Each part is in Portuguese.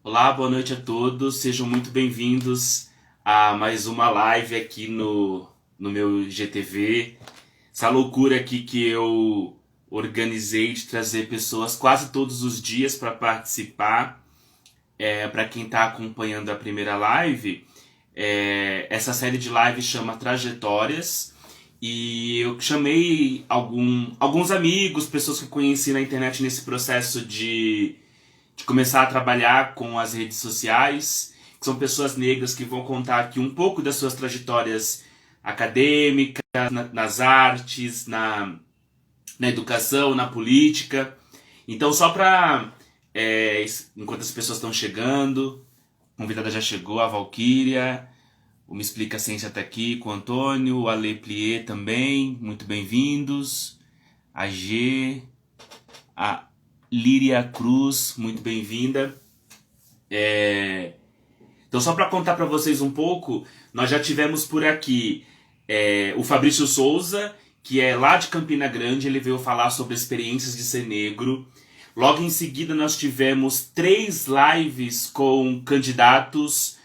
Olá, boa noite a todos. Sejam muito bem-vindos a mais uma live aqui no meu GTV. Essa loucura aqui que eu organizei de trazer pessoas quase todos os dias para participar. Para quem está acompanhando a primeira live, essa série de lives chama Trajetórias. E eu chamei alguns amigos, pessoas que eu conheci na internet nesse processo de começar a trabalhar com as redes sociais, que são pessoas negras que vão contar aqui um pouco das suas trajetórias acadêmicas, nas artes, na educação, na política. Então, só para, enquanto as pessoas estão chegando, a convidada já chegou, a Valquíria, o Me Explica a Ciência está aqui com o Antônio, o Ale Plié também, muito bem-vindos. A G, a Líria Cruz, muito bem-vinda. Então, só para contar para vocês um pouco, nós já tivemos por aqui o Fabrício Souza, que é lá de Campina Grande, ele veio falar sobre experiências de ser negro. Logo em seguida, nós tivemos 3 lives com candidatos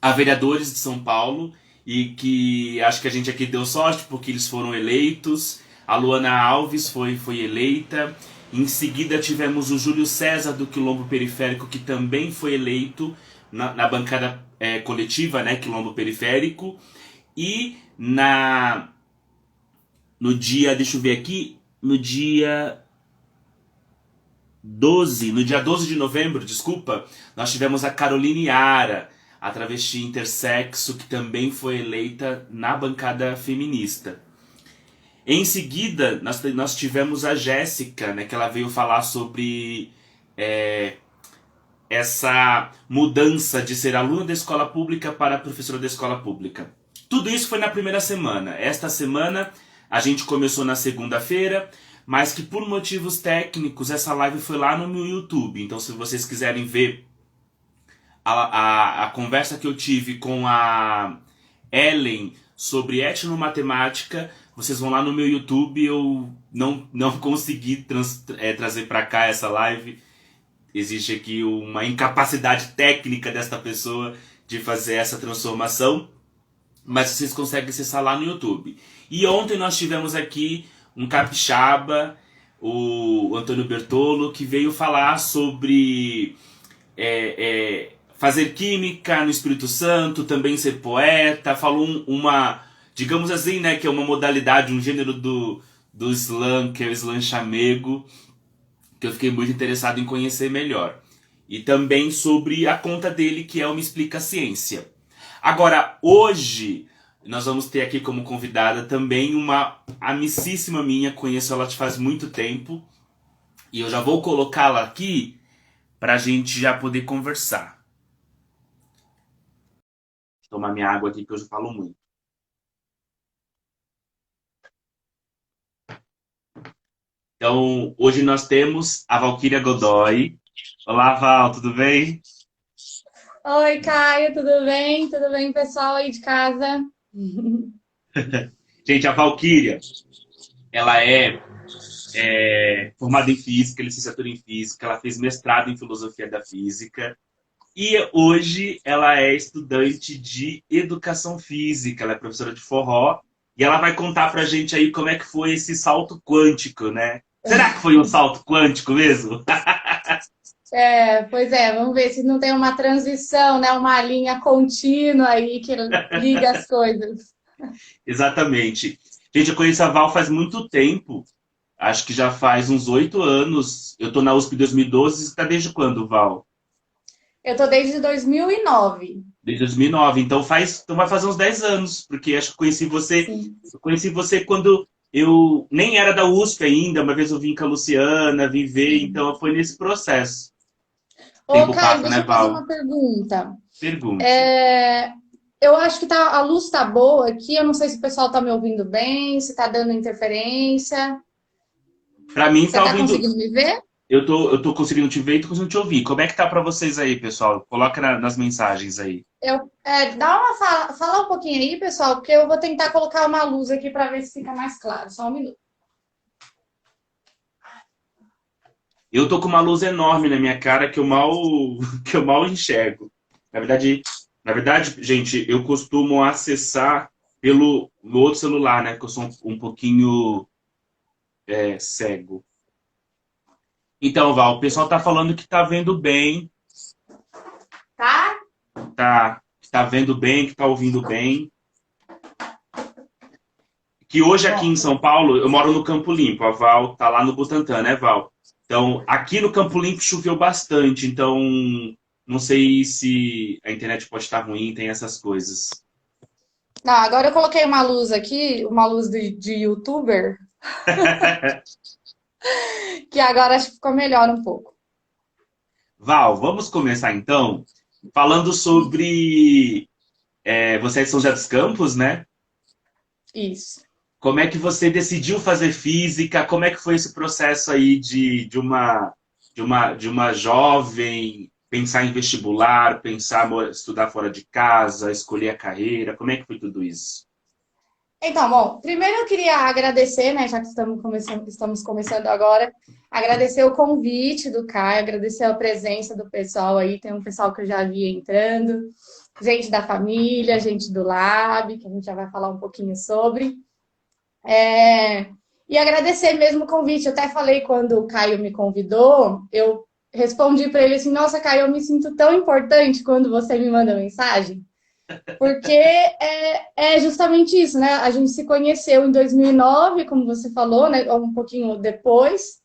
a vereadores de São Paulo, e que acho que a gente aqui deu sorte porque eles foram eleitos. A Luana Alves foi eleita. Em seguida tivemos o Júlio César do Quilombo Periférico, que também foi eleito na bancada coletiva, né, Quilombo Periférico. E no dia, deixa eu ver aqui, no dia 12 de novembro, desculpa, nós tivemos a Caroline Yara, a travesti intersexo, que também foi eleita na bancada feminista. Em seguida, nós tivemos a Jéssica, né, que ela veio falar sobre essa mudança de ser aluna da escola pública para professora da escola pública. Tudo isso foi na primeira semana. Esta semana a gente começou na segunda-feira, mas que por motivos técnicos essa live foi lá no meu YouTube. Então, se vocês quiserem ver a conversa que eu tive com a Ellen sobre etnomatemática, vocês vão lá no meu YouTube. Eu não consegui trazer para cá essa live. Existe aqui uma incapacidade técnica desta pessoa de fazer essa transformação, mas vocês conseguem acessar lá no YouTube. E ontem nós tivemos aqui um capixaba, o Antônio Bertolo, que veio falar sobre fazer química no Espírito Santo, também ser poeta. Falou digamos assim, né, que é uma modalidade, um gênero do slam, que é o slam chamego, que eu fiquei muito interessado em conhecer melhor. E também sobre a conta dele, que é o Me Explica a Ciência. Agora, hoje, nós vamos ter aqui como convidada também uma amicíssima minha, conheço ela faz muito tempo, e eu já vou colocá-la aqui para a gente já poder conversar. Vou tomar minha água aqui, que eu já falo muito. Então, hoje nós temos a Valquíria Godoy. Olá, Val, tudo bem? Oi, Caio, tudo bem? Tudo bem, pessoal aí de casa? Gente, a Valquíria, ela é formada em física, licenciatura em física, ela fez mestrado em filosofia da física e hoje ela é estudante de educação física, ela é professora de forró e ela vai contar pra gente aí como é que foi esse salto quântico, né? Será que foi um salto quântico mesmo? Pois é, vamos ver se não tem uma transição, né? Uma linha contínua aí que liga as coisas. Exatamente. Gente, eu conheço a Val faz muito tempo, acho que já faz uns 8 anos. Eu tô na USP em 2012, você tá desde quando, Val? Eu tô desde 2009. Desde 2009, então vai fazer uns 10 anos, porque acho que Sim. eu conheci você quando eu nem era da USP ainda, uma vez eu vim com a Luciana, vim ver, então foi nesse processo. O Ô, tempo Caio, passa, deixa né, eu fazer Val? uma pergunta. Pergunte. É, eu acho que a luz tá boa aqui. Eu não sei se o pessoal tá me ouvindo bem, se tá dando interferência. Pra mim Você tá tá ouvindo, conseguindo me ver? eu tô conseguindo te ver e tô conseguindo te ouvir. Como é que tá pra vocês aí, pessoal? Coloca nas mensagens aí. Dá uma fala um pouquinho aí, pessoal, porque eu vou tentar colocar uma luz aqui para ver se fica mais claro. Só um minuto. Eu tô com uma luz enorme na minha cara que eu mal, que eu mal enxergo. Na verdade, gente, eu costumo acessar pelo no outro celular, né? Porque eu sou um pouquinho cego. Então, Val, o pessoal tá falando que tá vendo bem, Tá? tá vendo bem, que tá ouvindo bem. Que hoje aqui Bom, em São Paulo, eu moro no Campo Limpo, a Val tá lá no Butantã, né, Val? Então, aqui no Campo Limpo choveu bastante, então não sei se a internet pode estar ruim, tem essas coisas. não, agora eu coloquei uma luz aqui, uma luz de youtuber, que agora acho que ficou melhor um pouco. Val, vamos começar então falando sobre você é de São José dos Campos, né? Isso. Como é que você decidiu fazer física? Como é que foi esse processo aí de uma jovem pensar em vestibular, pensar estudar fora de casa, escolher a carreira? Como é que foi tudo isso? Então, bom, primeiro eu queria agradecer, né, já que estamos começando agora, agradecer o convite do Caio, agradecer a presença do pessoal aí, tem um pessoal que eu já vi entrando, gente da família, gente do Lab, que a gente já vai falar um pouquinho sobre. É, E agradecer mesmo o convite. Eu até falei quando o Caio me convidou, eu respondi para ele assim: Nossa, Caio, eu me sinto tão importante quando você me manda mensagem, porque é justamente isso, né? A gente se conheceu em 2009, como você falou, né? Um pouquinho depois.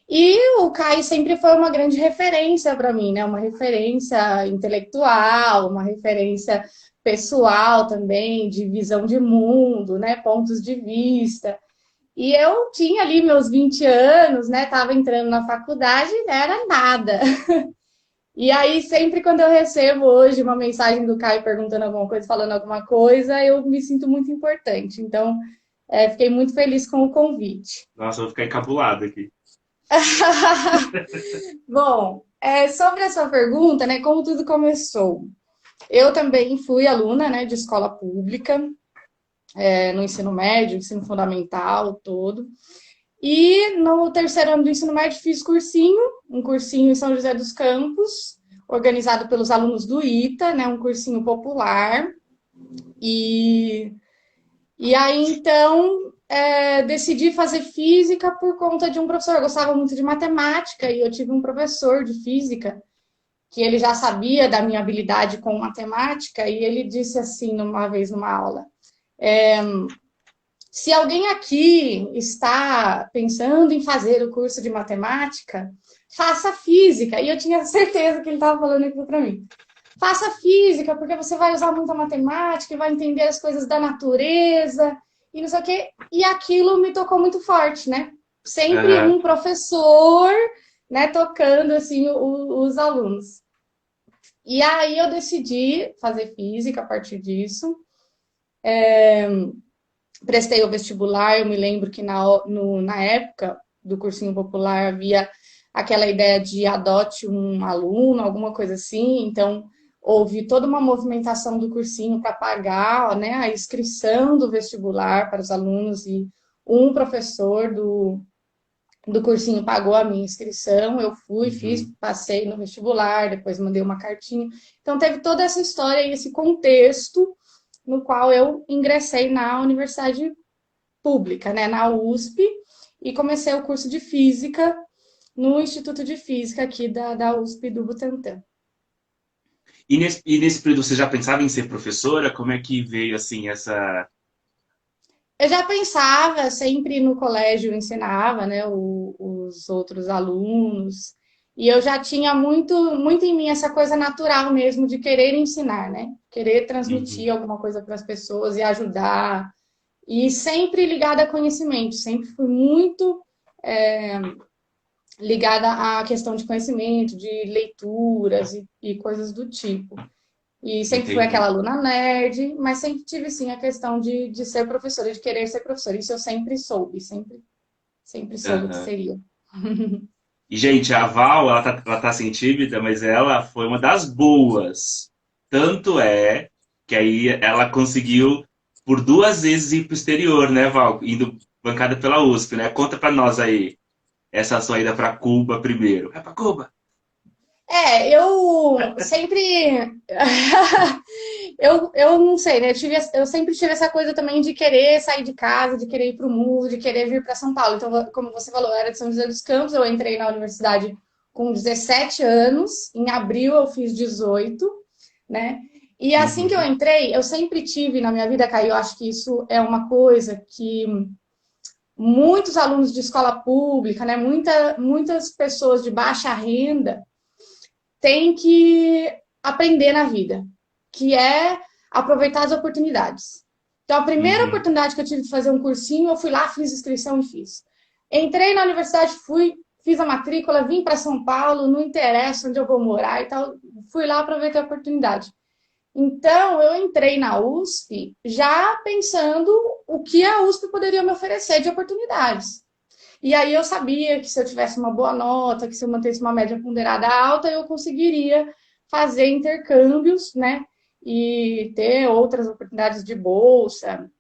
E o Caio sempre foi uma grande referência para mim, né? Uma referência intelectual, uma referência pessoal também, de visão de mundo, né? Pontos de vista. E eu tinha ali meus 20 anos, né? Tava entrando na faculdade, não era nada. E aí, sempre quando eu recebo hoje uma mensagem do Caio perguntando alguma coisa, falando alguma coisa, eu me sinto muito importante. Então, fiquei muito feliz com o convite. Nossa, eu vou ficar encabulado aqui. Bom, sobre a sua pergunta, né? Como tudo começou? Eu também fui aluna, né, de escola pública, no ensino médio, ensino fundamental, todo. E no terceiro ano do ensino médio fiz cursinho, um cursinho em São José dos Campos, organizado pelos alunos do ITA, né, um cursinho popular. E, e aí então decidi fazer física por conta de um professor. Eu gostava muito de matemática e eu tive um professor de física que ele já sabia da minha habilidade com matemática e ele disse assim uma vez numa aula: se alguém aqui está pensando em fazer o curso de matemática, faça física. E eu tinha certeza que ele estava falando aquilo para mim. Faça física, porque você vai usar muita matemática e vai entender as coisas da natureza e não sei o quê. E aquilo me tocou muito forte, né? Sempre Aham. um professor, né, tocando assim os alunos. E aí eu decidi fazer física a partir disso. Prestei o vestibular, eu me lembro que na época do cursinho popular havia aquela ideia de adote um aluno, alguma coisa assim, então houve toda uma movimentação do cursinho para pagar, né, a inscrição do vestibular para os alunos e um professor do cursinho pagou a minha inscrição, eu fui, fiz, Uhum. passei no vestibular, depois mandei uma cartinha. Então teve toda essa história e esse contexto no qual eu ingressei na universidade pública, né, na USP, e comecei o curso de Física no Instituto de Física aqui da USP do Butantã. E nesse período você já pensava em ser professora? Como é que veio assim essa. Eu já pensava, sempre no colégio eu ensinava, né, os outros alunos, e eu já tinha muito em mim essa coisa natural mesmo de querer ensinar, né? Querer transmitir Uhum. alguma coisa para as pessoas e ajudar. E sempre ligada a conhecimento, sempre fui muito ligada à questão de conhecimento, de leituras e coisas do tipo. E sempre fui aquela Entendi. aluna nerd, mas sempre tive sim a questão de ser professora, de querer ser professora. Isso eu sempre soube, sempre soube que Aham. seria. E, gente, a Val, ela tá assim tímida, mas ela foi uma das boas. Tanto é que aí ela conseguiu por duas vezes ir pro exterior, né, Val? Indo bancada pela USP, né? Conta pra nós aí. essa sua ida para Cuba primeiro? É para Cuba? Eu sempre. Eu não sei, né? Eu sempre tive essa coisa também de querer sair de casa, de querer ir para o mundo, de querer vir para São Paulo. Então, como você falou, eu era de São José dos Campos, eu entrei na universidade com 17 anos, em abril eu fiz 18, né? E assim que eu Uhum, entrei, eu sempre tive na minha vida, Caio, eu acho que isso é uma coisa que muitos alunos de escola pública, né? Muitas pessoas de baixa renda têm que aprender na vida, que é aproveitar as oportunidades. Então, a primeira uhum. oportunidade que eu tive de fazer um cursinho, eu fui lá, fiz inscrição e fiz. Entrei na universidade, fiz a matrícula, vim para São Paulo, não interessa onde eu vou morar e tal, fui lá, aproveitei a oportunidade. Então, eu entrei na USP já pensando o que a USP poderia me oferecer de oportunidades. E aí eu sabia que se eu tivesse uma boa nota, que se eu mantesse uma média ponderada alta, eu conseguiria fazer intercâmbios, né? E ter outras oportunidades de bolsa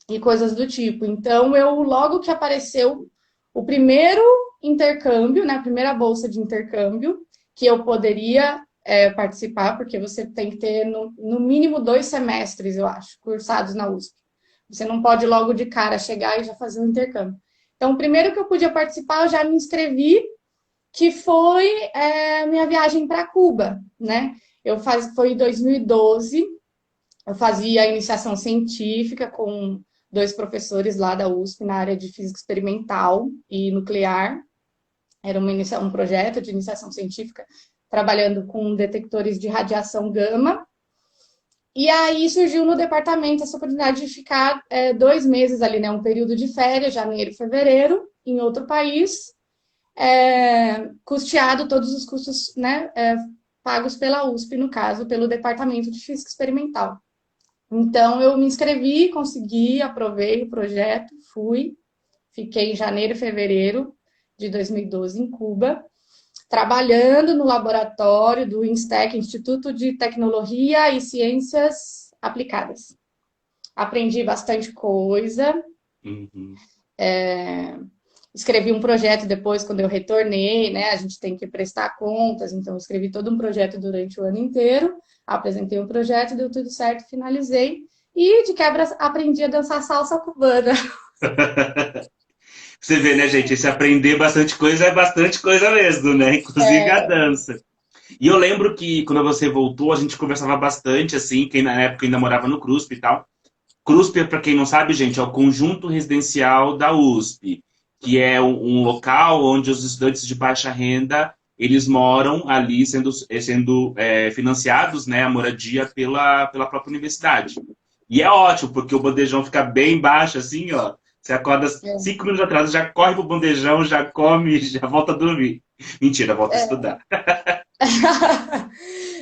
e coisas do tipo. Então, eu logo que apareceu o primeiro intercâmbio, né? A primeira bolsa de intercâmbio que eu poderia participar, porque você tem que ter no mínimo 2 semestres, eu acho, cursados na USP. Você não pode logo de cara chegar e já fazer um intercâmbio. Então, o primeiro que eu podia participar, eu já me inscrevi, que foi minha viagem para Cuba, né? Foi em 2012, eu fazia a iniciação científica com 2 professores lá da USP na área de física experimental e nuclear. Era um projeto de iniciação científica trabalhando com detectores de radiação gama. E aí surgiu no departamento essa oportunidade de ficar 2 meses ali, né? Um período de férias, janeiro e fevereiro, em outro país, custeado todos os custos, né? Pagos pela USP, no caso, pelo Departamento de Física Experimental. Então, eu me inscrevi, consegui, aprovei o projeto, fui, fiquei em janeiro e fevereiro de 2012 em Cuba, trabalhando no laboratório do INSTEC, Instituto de Tecnologia e Ciências Aplicadas. Aprendi bastante coisa, Uhum. escrevi um projeto depois, quando eu retornei, né? A gente tem que prestar contas, então escrevi todo um projeto durante o ano inteiro, apresentei um projeto, deu tudo certo, finalizei. E de quebra aprendi a dançar salsa cubana. Você vê, né, gente? Esse aprender bastante coisa é bastante coisa mesmo, né? Inclusive a dança. E eu lembro que quando você voltou, a gente conversava bastante, assim, quem na época ainda morava no CRUSP e tal. CRUSP, para quem não sabe, gente, é o conjunto residencial da USP, que é um local onde os estudantes de baixa renda eles moram ali sendo financiados, né, a moradia pela própria universidade. E é ótimo, porque o bandejão fica bem baixo, assim, ó. Você acorda 5 minutos atrás, já corre pro bandejão, já come, já volta a dormir. Mentira, volta a estudar.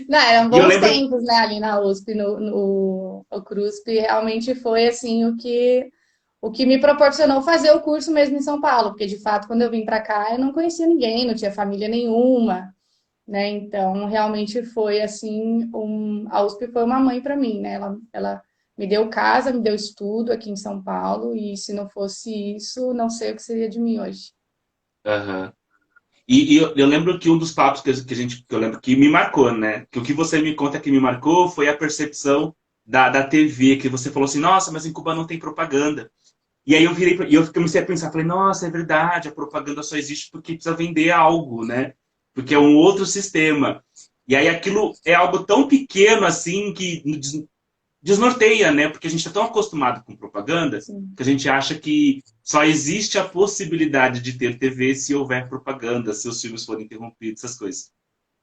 Não, eram E eu bons lembro. tempos, né, ali na USP, no CRUSP, realmente foi assim o que me proporcionou fazer o curso mesmo em São Paulo, porque de fato, quando eu vim para cá, eu não conhecia ninguém, não tinha família nenhuma, né? Então, realmente foi assim, a USP foi uma mãe para mim, né? Ela me deu casa, me deu estudo aqui em São Paulo, e se não fosse isso, não sei o que seria de mim hoje. Aham. E eu lembro que um dos papos que eu lembro que me marcou, né? Que o que você me conta que me marcou foi a percepção da TV, que você falou assim, nossa, mas em Cuba não tem propaganda. E aí eu comecei a pensar, falei, nossa, é verdade, a propaganda só existe porque precisa vender algo, né? Porque é um outro sistema. E aí aquilo é algo tão pequeno assim que desnorteia, né? Porque a gente está tão acostumado com propaganda Sim. que a gente acha que só existe a possibilidade de ter TV se houver propaganda, se os filmes forem interrompidos, essas coisas.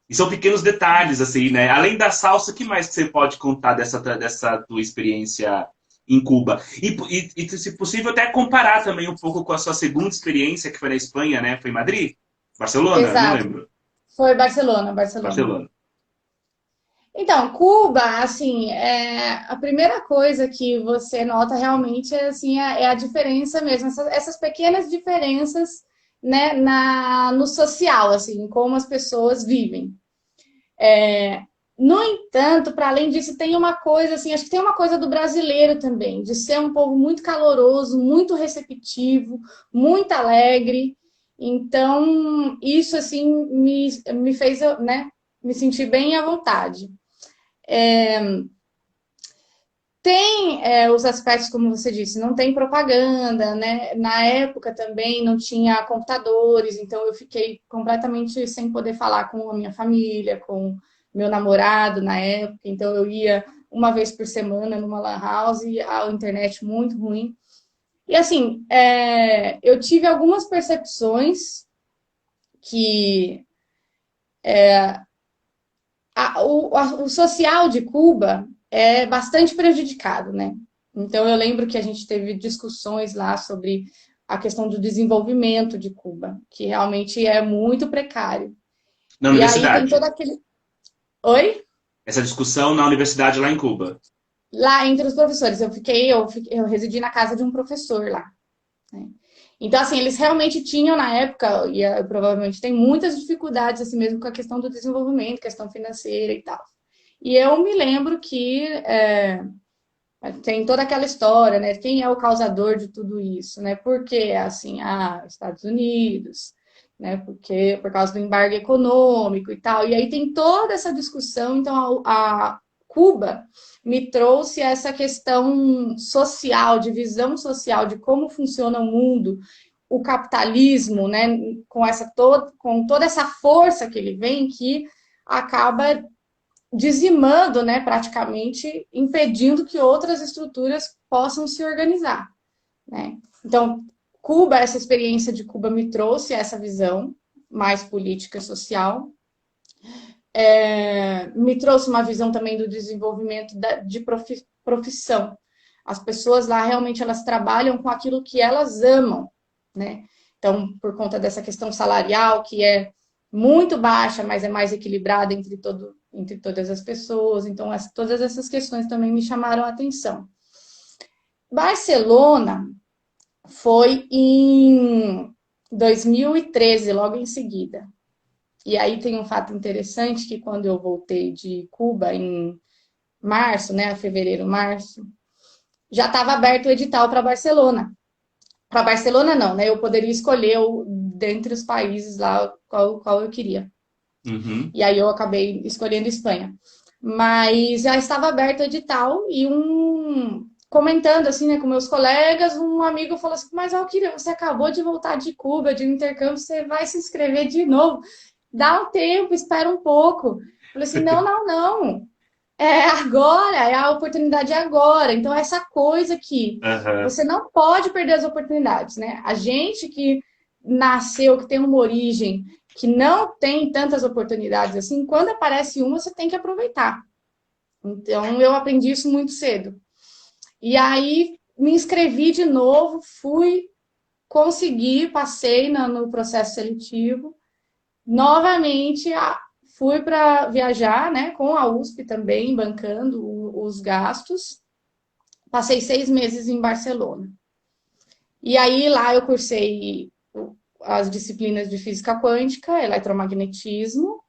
E são pequenos detalhes, assim, né? Além da salsa, o que mais que você pode contar dessa tua experiência em Cuba? E, se possível, até comparar também um pouco com a sua segunda experiência, que foi na Espanha, né? Foi em Madrid? Barcelona? Não Exato. lembro. Foi Barcelona, Barcelona. Barcelona. Então, Cuba, assim, a primeira coisa que você nota realmente assim, é a diferença mesmo, essas pequenas diferenças, né, no social, assim, como as pessoas vivem. No entanto, para além disso, tem uma coisa, assim, acho que tem uma coisa do brasileiro também, de ser um povo muito caloroso, muito receptivo, muito alegre. Então, isso, assim, me fez, né, me sentir bem à vontade. Tem os aspectos, como você disse, não tem propaganda, né? Na época também não tinha computadores, então eu fiquei completamente sem poder falar com a minha família, com meu namorado na época. Então eu ia uma vez por semana numa lan house, a internet muito ruim. E assim, eu tive algumas percepções que o social de Cuba é bastante prejudicado, né? Então, eu lembro que a gente teve discussões lá sobre a questão do desenvolvimento de Cuba, que realmente é muito precário. Na E aí tem todo universidade. aquele. Oi? Essa discussão na universidade lá em Cuba. Lá entre os professores. Eu residi na casa de um professor lá. Né? Então, assim, eles realmente tinham na época, e provavelmente tem muitas dificuldades, assim mesmo, com a questão do desenvolvimento, questão financeira e tal. E eu me lembro que tem toda aquela história, né? Quem é o causador de tudo isso, né? Porque, assim, Estados Unidos, né? Porque, por causa do embargo econômico e tal. E aí tem toda essa discussão. Então, a Cuba me trouxe essa questão social, de visão social, de como funciona o mundo, o capitalismo, né? Com toda essa força que ele vem, que acaba dizimando, né, praticamente, impedindo que outras estruturas possam se organizar, né? Então, Cuba, essa experiência de Cuba me trouxe essa visão mais política e social, me trouxe uma visão também do desenvolvimento de profissão. As pessoas lá realmente elas trabalham com aquilo que elas amam, né? Então, por conta dessa questão salarial, que é muito baixa, mas é mais equilibrada entre todas as pessoas. Então, todas essas questões também me chamaram a atenção. Barcelona foi em 2013, logo em seguida. E aí tem um fato interessante que quando eu voltei de Cuba em março, né, fevereiro, março, já estava aberto o edital para Barcelona. Para Barcelona não, né? Eu poderia escolher dentre os países lá qual eu queria. Uhum. E aí eu acabei escolhendo Espanha. Mas já estava aberto o edital e comentando assim, né, com meus colegas, um amigo falou assim: "Mas Alquíria, você acabou de voltar de Cuba, de um intercâmbio, você vai se inscrever de novo? Dá um tempo, espera um pouco". Eu falei assim: "Não, não, não. É agora, é a oportunidade agora". Então essa coisa que Aham. você não pode perder as oportunidades, né? A gente que nasceu, que tem uma origem que não tem tantas oportunidades assim, quando aparece uma, você tem que aproveitar. Então, eu aprendi isso muito cedo. E aí, me inscrevi de novo, consegui, passei no processo seletivo. Novamente, fui para viajar, né, com a USP também, bancando os gastos. Passei 6 meses em Barcelona. E aí, lá eu cursei as disciplinas de física quântica, eletromagnetismo,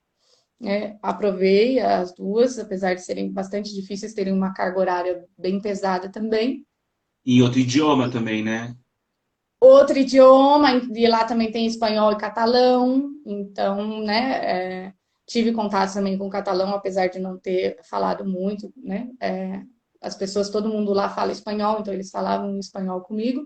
né? Aprovei as duas, apesar de serem bastante difíceis, terem uma carga horária bem pesada também. Em outro idioma também, né? Outro idioma, e lá também tem espanhol e catalão, então, né, tive contato também com catalão, apesar de não ter falado muito, né? As pessoas, todo mundo lá fala espanhol, então eles falavam espanhol comigo.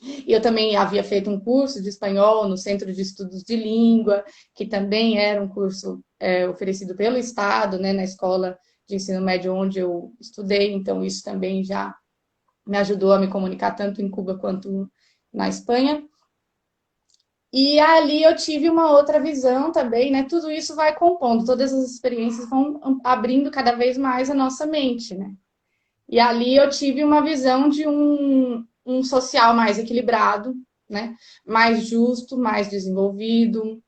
E eu também havia feito um curso de espanhol no Centro de Estudos de Língua, que também era um curso oferecido pelo Estado, né, na escola de ensino médio onde eu estudei, então isso também já me ajudou a me comunicar tanto em Cuba quanto na Espanha. E ali eu tive uma outra visão também, né? Tudo isso vai compondo, todas as experiências vão abrindo cada vez mais a nossa mente, né? E ali eu tive uma visão de um social mais equilibrado, né? Mais justo, mais desenvolvido.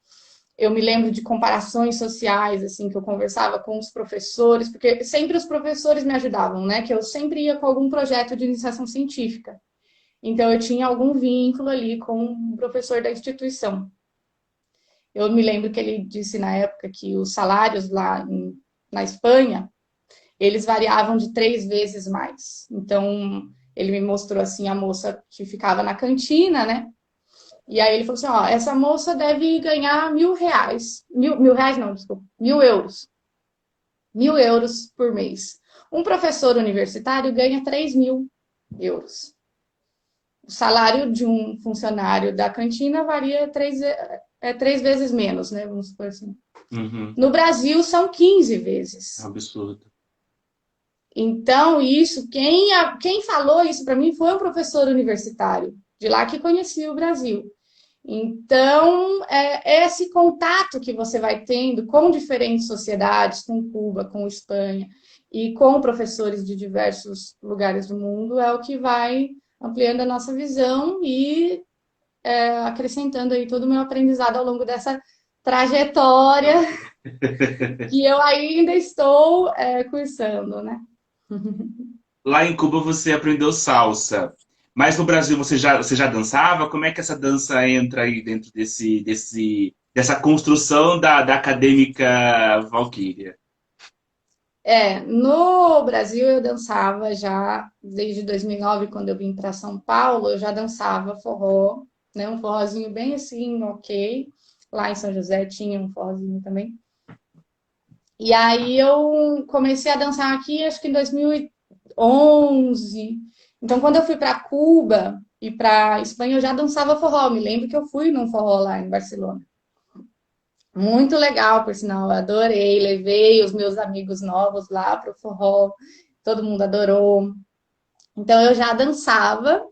Eu me lembro de comparações sociais, assim, que eu conversava com os professores, porque sempre os professores me ajudavam, né? Que eu sempre ia com algum projeto de iniciação científica. Então eu tinha algum vínculo ali com o professor da instituição. Eu me lembro que ele disse na época que os salários na Espanha eles variavam de 3 vezes mais. Então, ele me mostrou assim a moça que ficava na cantina, né? E aí ele falou assim, ó, essa moça deve ganhar R$ 1.000. Mil reais não, desculpa. 1.000 euros. 1.000 euros por mês. Um professor universitário ganha 3.000 euros. O salário de um funcionário da cantina varia três vezes menos, né? Vamos supor assim. Uhum. No Brasil, são 15 É um vezes. absurdo. Então, quem falou isso para mim foi um professor universitário, de lá que conhecia o Brasil. Então, é esse contato que você vai tendo com diferentes sociedades, com Cuba, com Espanha, e com professores de diversos lugares do mundo, é o que vai ampliando a nossa visão e acrescentando aí todo o meu aprendizado ao longo dessa trajetória que eu ainda estou cursando, né? Lá em Cuba você aprendeu salsa, mas no Brasil você já dançava? Como é que essa dança entra aí dentro dessa construção da acadêmica Valquíria? No Brasil eu dançava já desde 2009, quando eu vim para São Paulo, eu já dançava forró, né? Um forrozinho bem assim, ok. Lá em São José tinha um forrozinho também. E aí eu comecei a dançar aqui, acho que em 2011. Então, quando eu fui para Cuba e para Espanha, eu já dançava forró. Me lembro que eu fui num forró lá em Barcelona. Muito legal, por sinal, eu adorei. Levei os meus amigos novos lá para o forró, todo mundo adorou. Então, eu já dançava,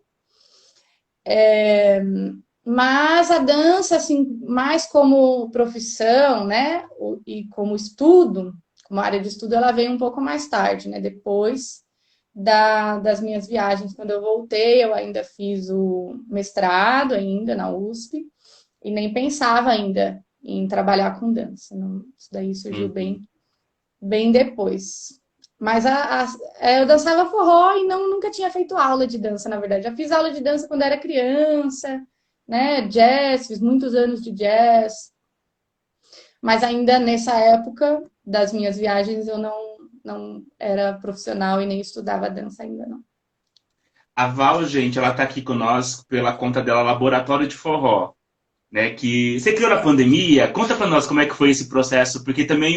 mas a dança, assim, mais como profissão, né, e como estudo, como área de estudo, ela veio um pouco mais tarde, né, depois das minhas viagens. Quando eu voltei, eu ainda fiz o mestrado ainda na USP e nem pensava ainda em trabalhar com dança. Não, isso daí surgiu Uhum. bem depois. Mas eu dançava forró e nunca tinha feito aula de dança, na verdade. Já fiz aula de dança quando era criança, né? Jazz, fiz muitos anos de jazz. Mas ainda nessa época das minhas viagens eu não era profissional e nem estudava dança ainda não. A Val, gente, ela tá aqui conosco pela conta dela Laboratório de Forró, né? Que você criou na pandemia. Conta pra nós como é que foi esse processo, porque também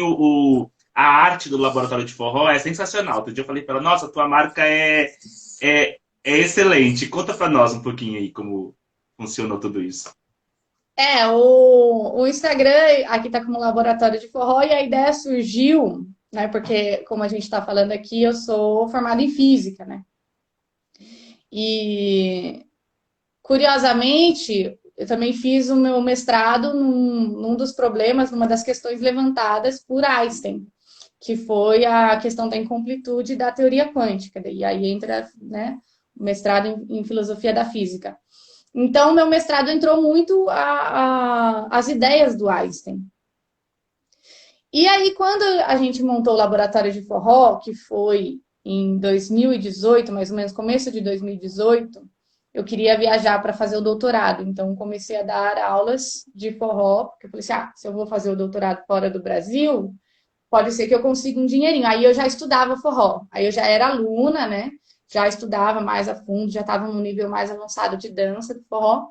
a arte do Laboratório de Forró é sensacional. Outro dia eu falei pra ela, nossa, tua marca é excelente. Conta pra nós um pouquinho aí como funcionou tudo isso. O Instagram aqui está como laboratório de forró e a ideia surgiu, né? Porque, como a gente está falando aqui, eu sou formada em física, né? E, curiosamente, eu também fiz o meu mestrado num dos problemas, numa das questões levantadas por Einstein, que foi a questão da incompletude da teoria quântica. E aí entra, né, o mestrado em filosofia da física. Então, meu mestrado entrou muito as ideias do Einstein. E aí, quando a gente montou o laboratório de forró, que foi em 2018, mais ou menos começo de 2018, eu queria viajar para fazer o doutorado. Então, comecei a dar aulas de forró, porque eu falei assim, se eu vou fazer o doutorado fora do Brasil, pode ser que eu consiga um dinheirinho. Aí eu já estudava forró, aí eu já era aluna, né? Já estudava mais a fundo, já estava num nível mais avançado de dança do forró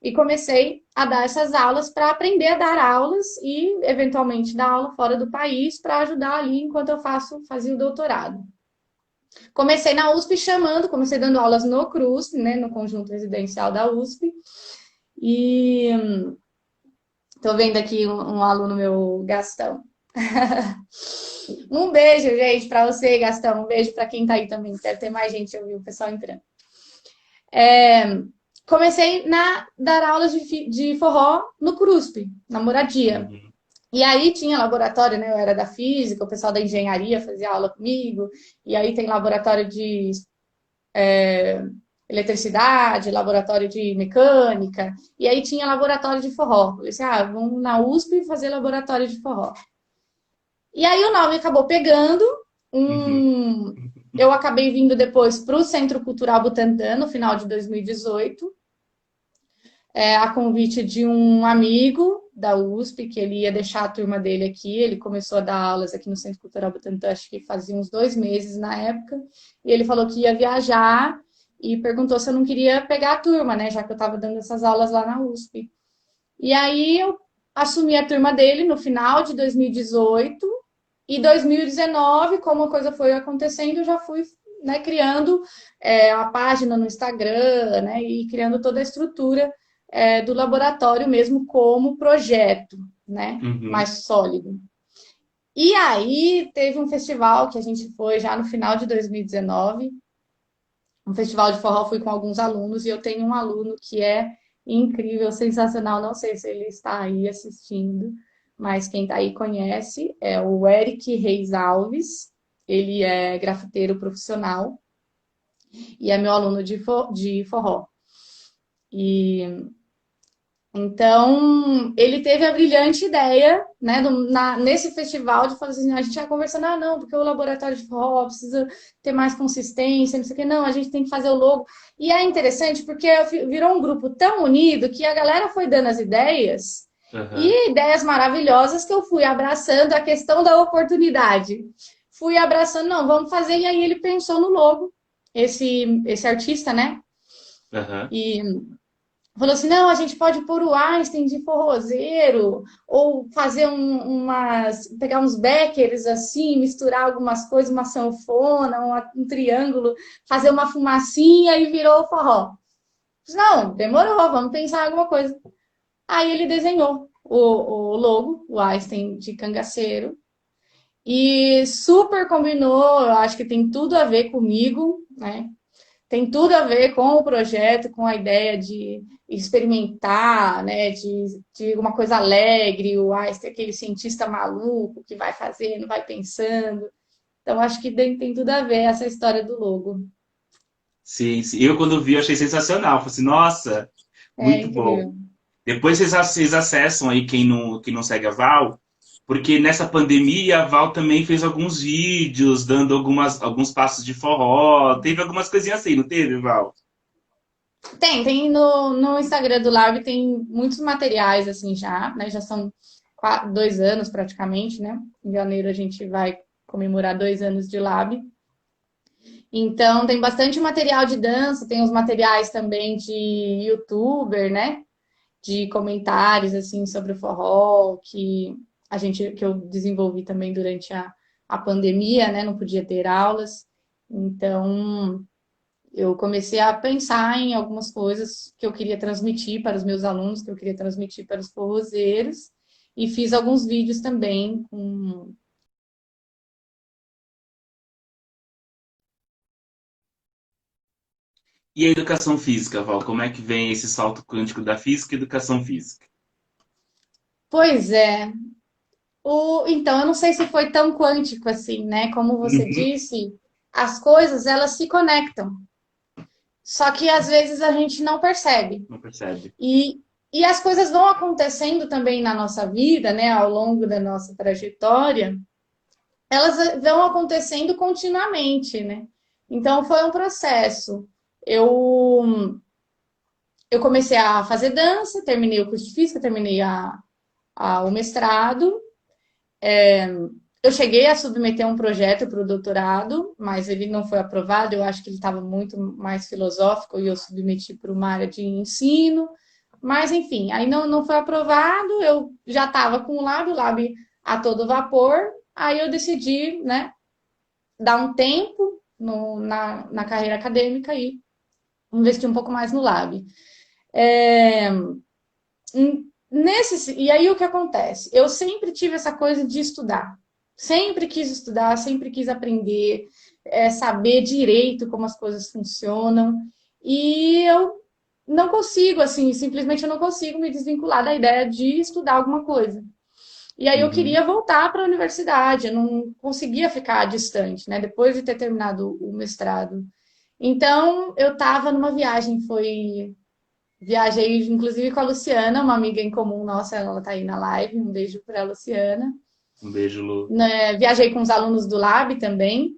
e comecei a dar essas aulas para aprender a dar aulas e eventualmente dar aula fora do país para ajudar ali enquanto eu fazia o doutorado. Comecei na USP comecei dando aulas no CRUSP, né, no conjunto residencial da USP. E estou vendo aqui um aluno meu, Gastão. Um beijo, gente, para você, Gastão. Um beijo para quem está aí também. Deve ter mais gente, eu vi o pessoal entrando. Comecei a dar aulas de forró no CRUSP, na Moradia. Uhum. E aí tinha laboratório, né? Eu era da física, o pessoal da engenharia fazia aula comigo. E aí tem laboratório de eletricidade, laboratório de mecânica. E aí tinha laboratório de forró. Eu disse, vamos na USP fazer laboratório de forró. E aí o nome acabou pegando. Uhum. Eu acabei vindo depois para o Centro Cultural Butantã, no final de 2018. A convite de um amigo da USP, que ele ia deixar a turma dele aqui. Ele começou a dar aulas aqui no Centro Cultural Butantã, acho que fazia uns 2 meses na época. E ele falou que ia viajar e perguntou se eu não queria pegar a turma, né? Já que eu estava dando essas aulas lá na USP. E aí eu assumi a turma dele no final de 2018 e 2019, como a coisa foi acontecendo, eu já fui, né, criando a página no Instagram, né, e criando toda a estrutura do laboratório mesmo como projeto, né, Uhum. mais sólido. E aí teve um festival que a gente foi já no final de 2019, um festival de forró, fui com alguns alunos, e eu tenho um aluno que é incrível, sensacional, não sei se ele está aí assistindo, mas quem está aí conhece, é o Eric Reis Alves, ele é grafiteiro profissional e é meu aluno de forró. E então, ele teve a brilhante ideia, né, nesse festival, de falar assim, a gente ia conversando, ah, não, porque o laboratório de forró precisa ter mais consistência, não sei o que, não, a gente tem que fazer o logo. E é interessante porque virou um grupo tão unido que a galera foi dando as ideias, Aham. e ideias maravilhosas que eu fui abraçando a questão da oportunidade. Fui abraçando, não, vamos fazer, e aí ele pensou no logo, esse artista, né? Aham. E falou assim: não, a gente pode pôr o Einstein de forrozeiro, ou fazer pegar uns Beckers assim, misturar algumas coisas, uma sanfona, um triângulo, fazer uma fumacinha e virou o forró. Não, demorou, vamos pensar em alguma coisa. Aí ele desenhou o logo, o Einstein de cangaceiro, e super combinou, eu acho que tem tudo a ver comigo, né? Tem tudo a ver com o projeto, com a ideia de experimentar, né, de uma coisa alegre, o Einstein, aquele cientista maluco que vai fazendo, vai pensando. Então, acho que tem tudo a ver essa história do logo. Sim, sim. Eu, quando vi, eu achei sensacional. Falei assim, nossa, É muito bom. incrível. Depois vocês acessam aí, quem não segue a Val, porque nessa pandemia a Val também fez alguns vídeos dando alguns passos de forró. Teve algumas coisinhas assim, não teve, Val? Tem no Instagram do Lab, tem muitos materiais assim já, né? Já são 2 anos praticamente, né? Em janeiro a gente vai comemorar 2 anos de Lab. Então, tem bastante material de dança, tem os materiais também de youtuber, né? De comentários, assim, sobre o forró, que eu desenvolvi também durante a pandemia, né? Não podia ter aulas. Então, eu comecei a pensar em algumas coisas que eu queria transmitir para os meus alunos, que eu queria transmitir para os forrozeiros, e fiz alguns vídeos também com. E a educação física, Val? Como é que vem esse salto quântico da física e educação física? Pois é, então, eu não sei se foi tão quântico assim, né? Como você Uhum. disse, as coisas elas se conectam. Só que às vezes a gente não percebe. Não percebe. E, e as coisas vão acontecendo também na nossa vida, né? Ao longo da nossa trajetória, elas vão acontecendo continuamente, né? Então foi um processo. Eu comecei a fazer dança, terminei o curso de física, terminei o mestrado. Eu cheguei a submeter um projeto para o doutorado, mas ele não foi aprovado. Eu acho que ele estava muito mais filosófico e eu submeti para uma área de ensino. Mas, enfim, aí não foi aprovado. Eu já estava com o Lab a todo vapor. Aí eu decidi, né, dar um tempo na carreira acadêmica e investir um pouco mais no Lab. É, e aí o que acontece? Eu sempre tive essa coisa de estudar. Sempre quis estudar, sempre quis aprender, saber direito como as coisas funcionam. E eu não consigo, assim, simplesmente eu não consigo me desvincular da ideia de estudar alguma coisa. E aí eu Uhum. queria voltar para a universidade, eu não conseguia ficar distante, né? Depois de ter terminado o mestrado. Então eu estava numa viagem, viajei inclusive com a Luciana, uma amiga em comum nossa, ela está aí na live, um beijo para a Luciana. Um beijo, Lu. Né, viajei com os alunos do Lab também,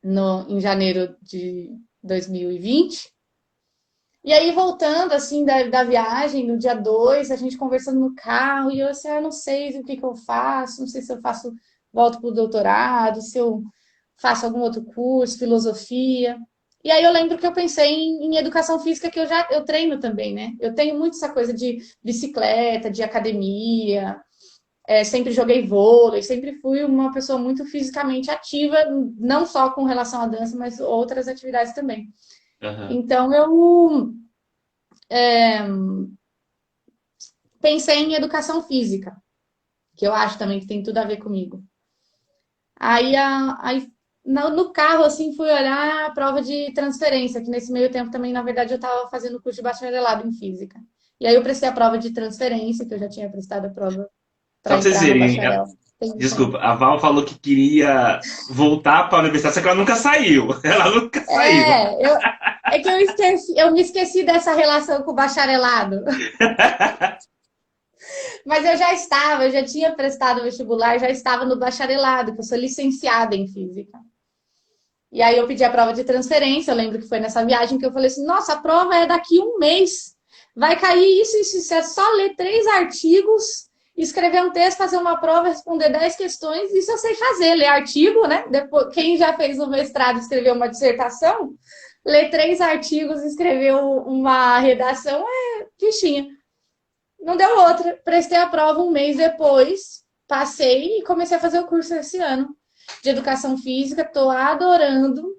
em janeiro de 2020. E aí, voltando, assim, da viagem, no dia 2 a gente conversando no carro, e eu assim, não sei o que eu faço, não sei se eu faço, volto para o doutorado, se eu faço algum outro curso, filosofia. E aí eu lembro que eu pensei em educação física, que eu treino também, né? Eu tenho muito essa coisa de bicicleta, de academia, sempre joguei vôlei, sempre fui uma pessoa muito fisicamente ativa, não só com relação à dança, mas outras atividades também. Aham. Então eu pensei em educação física, que eu acho também que tem tudo a ver comigo. Aí no carro, assim, fui olhar a prova de transferência, que nesse meio tempo também, na verdade, eu estava fazendo curso de bacharelado em física. E aí eu prestei a prova de transferência, que eu já tinha prestado a prova Só para pra vocês entrar no verem, bacharel. desculpa, a Val falou que queria voltar para a universidade, só que ela nunca saiu. Ela nunca saiu. É que eu me esqueci dessa relação com o bacharelado. Mas eu já tinha prestado vestibular, já estava no bacharelado, que eu sou licenciada em física. E aí eu pedi a prova de transferência, eu lembro que foi nessa viagem que eu falei assim, nossa, a prova é daqui um mês. Vai cair isso, é só ler 3 artigos, escrever um texto, fazer uma prova, responder 10 questões, isso eu sei fazer, ler artigo, né? Depois, quem já fez um mestrado, escreveu uma dissertação, ler 3 artigos, escrever uma redação, é fichinha. Não deu outra. Prestei a prova um mês depois, passei e comecei a fazer o curso esse ano de educação física. Estou adorando.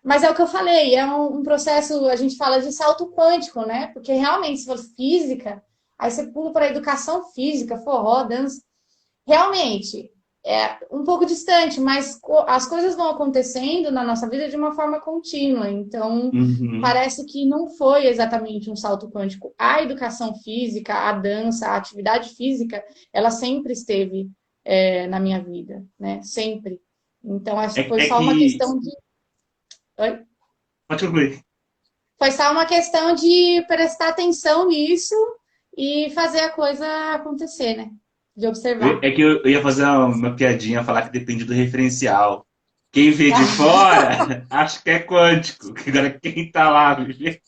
Mas é o que eu falei, é um processo, a gente fala de salto quântico, né? Porque realmente, se for física, aí você pula para educação física, forró, dança. Realmente, é um pouco distante, mas as coisas vão acontecendo na nossa vida de uma forma contínua. Então, Uhum. parece que não foi exatamente um salto quântico. A educação física, a dança, a atividade física, ela sempre esteve, na minha vida, né? Sempre. Então, acho que foi É só uma que. questão de. Oi? Pode concluir. Foi só uma questão de prestar atenção nisso e fazer a coisa acontecer, né? De observar. É que eu ia fazer uma piadinha, falar que depende do referencial. Quem vê de fora, acha que é quântico. Agora, quem tá lá, vive.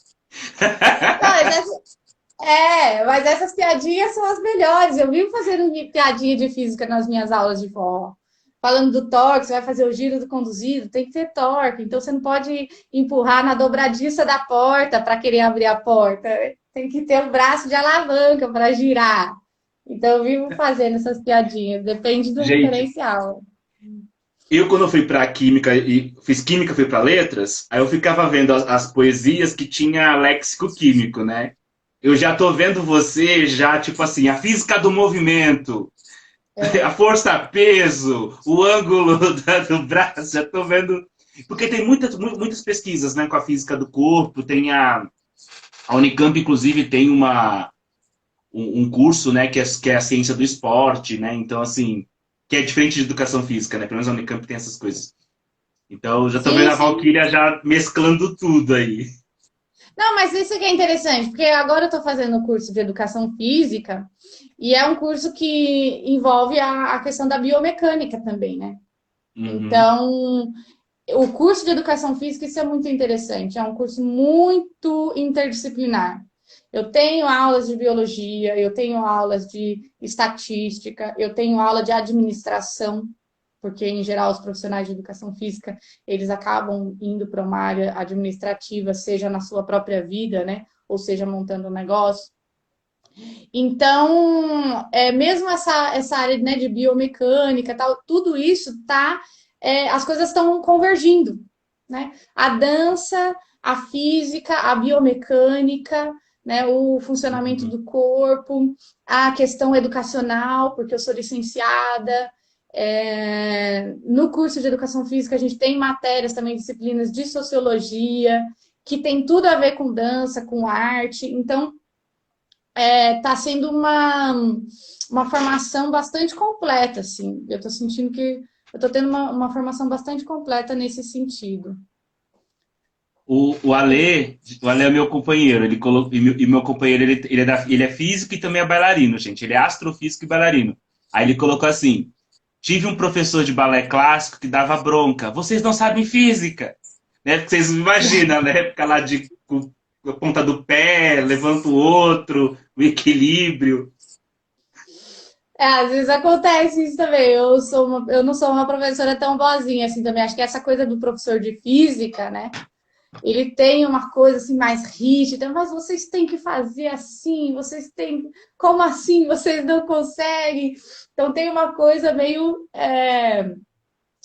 Não, mas essas piadinhas são as melhores. Eu vivo fazendo piadinha de física nas minhas aulas de forró. Falando do torque, você vai fazer o giro do conduzido, tem que ter torque. Então você não pode empurrar na dobradiça da porta para querer abrir a porta. Tem que ter o braço de alavanca para girar. Então eu vivo fazendo essas piadinhas. Depende do Gente, referencial. eu quando eu fui pra química e fiz química, fui pra letras, aí eu ficava vendo as poesias que tinha léxico químico, né? Eu já tô vendo você já, tipo assim, a física do movimento, a força peso, o ângulo do braço, já tô vendo. Porque tem muitas pesquisas, né, com a física do corpo, tem a Unicamp, inclusive, tem um curso, né, que é a ciência do esporte, né? Então, assim, que é diferente de educação física, né? Pelo menos a Unicamp tem essas coisas. Então, eu já tô vendo Sim, a sim. Valkyria já mesclando tudo aí. Não, mas isso que é interessante, porque agora eu estou fazendo o curso de educação física e é um curso que envolve a questão da biomecânica também, né? Uhum. Então, o curso de educação física, isso é muito interessante, é um curso muito interdisciplinar. Eu tenho aulas de biologia, eu tenho aulas de estatística, eu tenho aula de administração, porque em geral os profissionais de educação física, eles acabam indo para uma área administrativa, seja na sua própria vida, né, ou seja montando um negócio. Então, mesmo essa área, né, de biomecânica, tal, tudo isso tá, as coisas estão convergindo, né? A dança, a física, a biomecânica, né, o funcionamento Uhum. do corpo, a questão educacional, porque eu sou licenciada. No curso de educação física, a gente tem matérias também, disciplinas de sociologia, que tem tudo a ver com dança, com arte. Então, tá sendo uma formação bastante completa, assim. Eu tô sentindo que eu tô tendo uma formação bastante completa nesse sentido. O Ale é meu companheiro, e meu companheiro ele é físico e também é bailarino, gente. Ele é astrofísico e bailarino. Aí ele colocou assim: tive um professor de balé clássico que dava bronca. Vocês não sabem física, né? Porque vocês imaginam, né? Ficar lá com a ponta do pé, levanta o outro, o equilíbrio. Às vezes acontece isso também. Eu não sou uma professora tão boazinha assim também. Acho que essa coisa do professor de física, né? ele tem uma coisa assim mais rígida, mas vocês têm que fazer assim, vocês têm. Como assim vocês não conseguem? Então tem uma coisa meio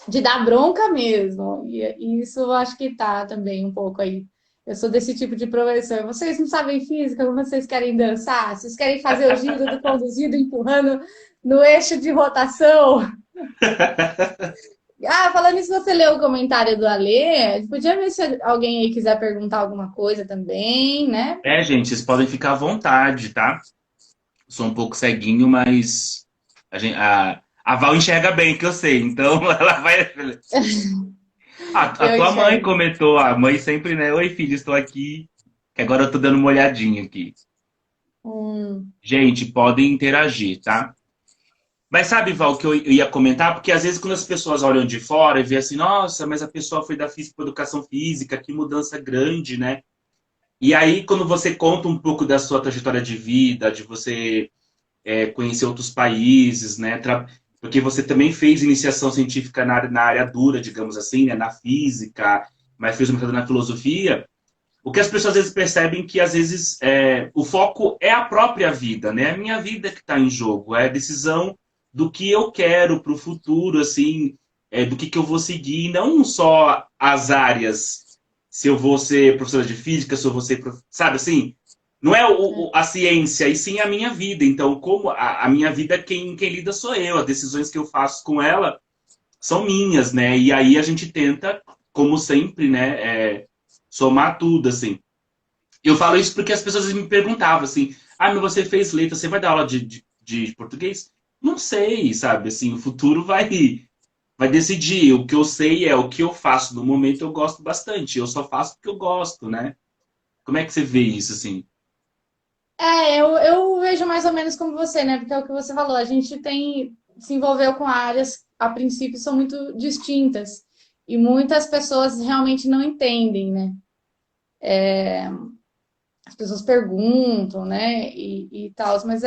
de dar bronca mesmo. E isso eu acho que tá também um pouco aí. Eu sou desse tipo de professor. Vocês não sabem física, vocês querem dançar? Vocês querem fazer o giro do conduzido empurrando no eixo de rotação? Ah, falando isso, você leu o comentário do Alê? Podia ver se alguém aí quiser perguntar alguma coisa também, né? Gente, vocês podem ficar à vontade, tá? Sou um pouco ceguinho, mas a Val enxerga bem, que eu sei. Então ela vai. A Eu tua mãe enxergo. comentou, a mãe sempre, né? Oi, filho, estou aqui. Que agora eu tô dando uma olhadinha aqui. Hum, Gente, podem interagir, tá? Mas sabe, Val, que eu ia comentar? Porque às vezes quando as pessoas olham de fora e vê assim, nossa, mas a pessoa foi da física para educação física, que mudança grande, né? E aí, quando você conta um pouco da sua trajetória de vida, de você conhecer outros países, né? Porque você também fez iniciação científica na área dura, digamos assim, né? Na física, mas fez uma coisa na filosofia. O que as pessoas às vezes percebem que às vezes o foco é a própria vida, né? A minha vida que está em jogo, é a decisão do que eu quero para o futuro, assim, do que eu vou seguir, não só as áreas, se eu vou ser professora de física, se eu vou ser, sabe assim, não é a ciência, e sim a minha vida. Então, como a minha vida, quem lida sou eu, as decisões que eu faço com ela são minhas, né? E aí a gente tenta, como sempre, né, somar tudo, assim. Eu falo isso porque as pessoas me perguntavam assim, mas você fez letra, você vai dar aula de português? Não sei, sabe? Assim, o futuro vai decidir. O que eu sei é o que eu faço no momento, eu gosto bastante. Eu só faço porque eu gosto, né? Como é que você vê isso, assim? eu vejo mais ou menos como você, né? Porque é o que você falou, a gente se envolveu com áreas, a princípio, são muito distintas. E muitas pessoas realmente não entendem, né? As pessoas perguntam, né? E tal, mas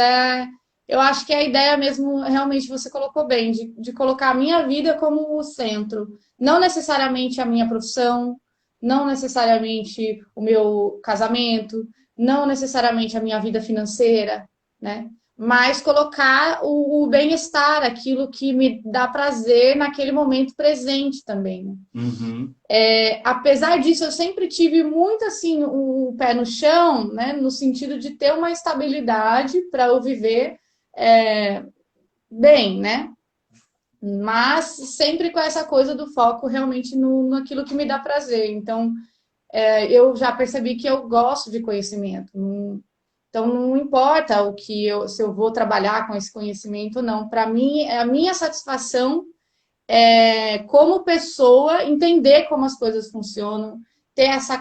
eu acho que a ideia mesmo, realmente, você colocou bem, de colocar a minha vida como o centro. Não necessariamente a minha profissão, não necessariamente o meu casamento, não necessariamente a minha vida financeira, né? Mas colocar o bem-estar, aquilo que me dá prazer naquele momento presente também, né? Uhum, Apesar disso, eu sempre tive muito assim o pé no chão, né? No sentido de ter uma estabilidade para eu viver é, bem, né? Mas sempre com essa coisa do foco realmente naquilo que me dá prazer. Então, eu já percebi que eu gosto de conhecimento. Então, não importa se eu vou trabalhar com esse conhecimento ou não. Para mim, é a minha satisfação como pessoa, entender como as coisas funcionam, ter essa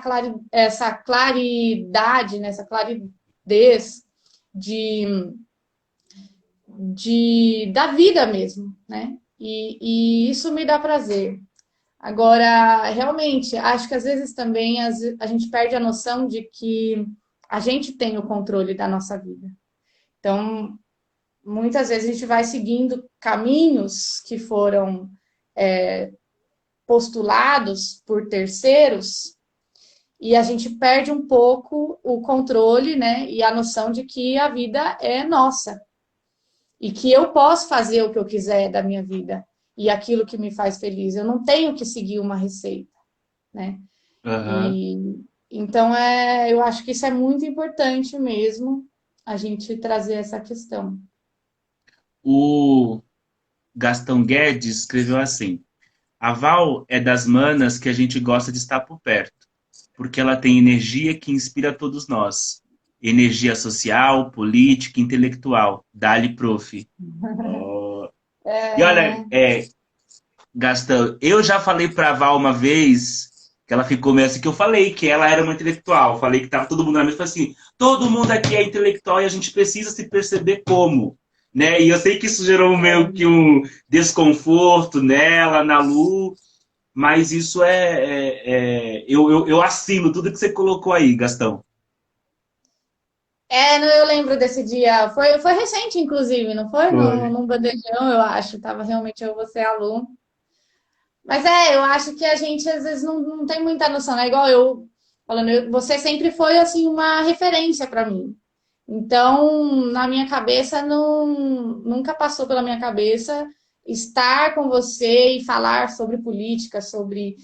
claridade, né, essa claridez de, da vida mesmo, né? E isso me dá prazer. Agora, realmente, acho que às vezes também a gente perde a noção de que a gente tem o controle da nossa vida. Então, muitas vezes a gente vai seguindo caminhos que foram postulados por terceiros e a gente perde um pouco o controle, né, e a noção de que a vida é nossa e que eu posso fazer o que eu quiser da minha vida e aquilo que me faz feliz. Eu não tenho que seguir uma receita, né? aham. E então eu acho que isso é muito importante mesmo a gente trazer essa questão. O Gastão Guedes escreveu assim: a Val é das manas que a gente gosta de estar por perto, porque ela tem energia que inspira todos nós. Energia social, política, intelectual. Dali, prof. Oh. E olha, Gastão, eu já falei pra Val uma vez que ela ficou meio assim, que eu falei que ela era uma intelectual. Falei que tava todo mundo na mesa, falei assim, todo mundo aqui é intelectual e a gente precisa se perceber como. Né? E eu sei que isso gerou meio que um desconforto nela, na Lu, mas isso eu assino tudo que você colocou aí, Gastão. Eu lembro desse dia, foi recente, inclusive, não foi? Foi. Num bandejão, eu acho. Tava realmente eu, você, aluno. Mas eu acho que a gente às vezes não tem muita noção, né? Igual eu falando, você sempre foi assim uma referência para mim. Então, na minha cabeça, nunca passou pela minha cabeça estar com você e falar sobre política, sobre